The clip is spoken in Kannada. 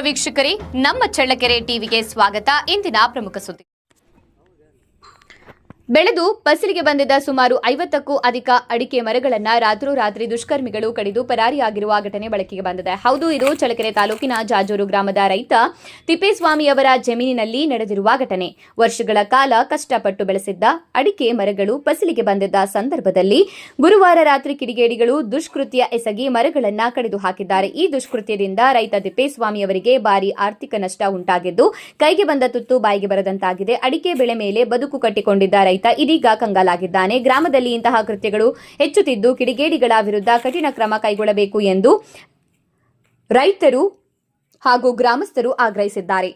ವೀಕ್ಷಕರೇ, ನಮ್ಮ ಚಳ್ಳಕೆರೆ ಟಿವಿಗೆ ಸ್ವಾಗತ. ಇಂದಿನ ಪ್ರಮುಖ ಸುದ್ದಿ. ಬೆಳೆದು ಫಸಲಿಗೆ ಬಂದಿದ್ದ ಸುಮಾರು 50ಕ್ಕೂ ಅಧಿಕ ಅಡಿಕೆ ಮರಗಳನ್ನು ರಾತ್ರೋರಾತ್ರಿ ದುಷ್ಕರ್ಮಿಗಳು ಕಡಿದು ಪರಾರಿಯಾಗಿರುವ ಘಟನೆ ಬೆಳಕಿಗೆ ಬಂದಿದೆ. ಹೌದು, ಇದು ಚಳ್ಳಕೆರೆ ತಾಲೂಕಿನ ಜಾಜೂರು ಗ್ರಾಮದ ರೈತ ತಿಪ್ಪೇಸ್ವಾಮಿಯವರ ಜಮೀನಿನಲ್ಲಿ ನಡೆದಿರುವ ಘಟನೆ. ವರ್ಷಗಳ ಕಾಲ ಕಷ್ಟಪಟ್ಟು ಬೆಳೆಸಿದ್ದ ಅಡಿಕೆ ಮರಗಳು ಫಸಲಿಗೆ ಬಂದಿದ್ದ ಸಂದರ್ಭದಲ್ಲಿ ಗುರುವಾರ ರಾತ್ರಿ ಕಿಡಿಗೇಡಿಗಳು ದುಷ್ಕೃತ್ಯ ಎಸಗಿ ಮರಗಳನ್ನು ಕಡಿದು ಹಾಕಿದ್ದಾರೆ. ಈ ದುಷ್ಕೃತ್ಯದಿಂದ ರೈತ ತಿಪ್ಪೇಸ್ವಾಮಿಯವರಿಗೆ ಭಾರಿ ಆರ್ಥಿಕ ನಷ್ಟ ಉಂಟಾಗಿದ್ದು, ಕೈಗೆ ಬಂದ ತುತ್ತು ಬಾಯಿಗೆ ಬರದಂತಾಗಿದೆ. ಅಡಿಕೆ ಬೆಳೆ ಮೇಲೆ ಬದುಕು ಕಟ್ಟಿಕೊಂಡಿದ್ದ ರೈತ ಇದೀಗ ಕಂಗಾಲಾಗಿದ್ದಾನೆ. ಗ್ರಾಮದಲ್ಲಿ ಇಂತಹ ಕೃತ್ಯಗಳು ಹೆಚ್ಚುತ್ತಿದ್ದು, ಕಿಡಿಗೇಡಿಗಳ ವಿರುದ್ಧ ಕಠಿಣ ಕ್ರಮ ಕೈಗೊಳ್ಳಬೇಕು ಎಂದು ರೈತರು ಹಾಗೂ ಗ್ರಾಮಸ್ಥರು ಆಗ್ರಹಿಸಿದ್ದಾರೆ.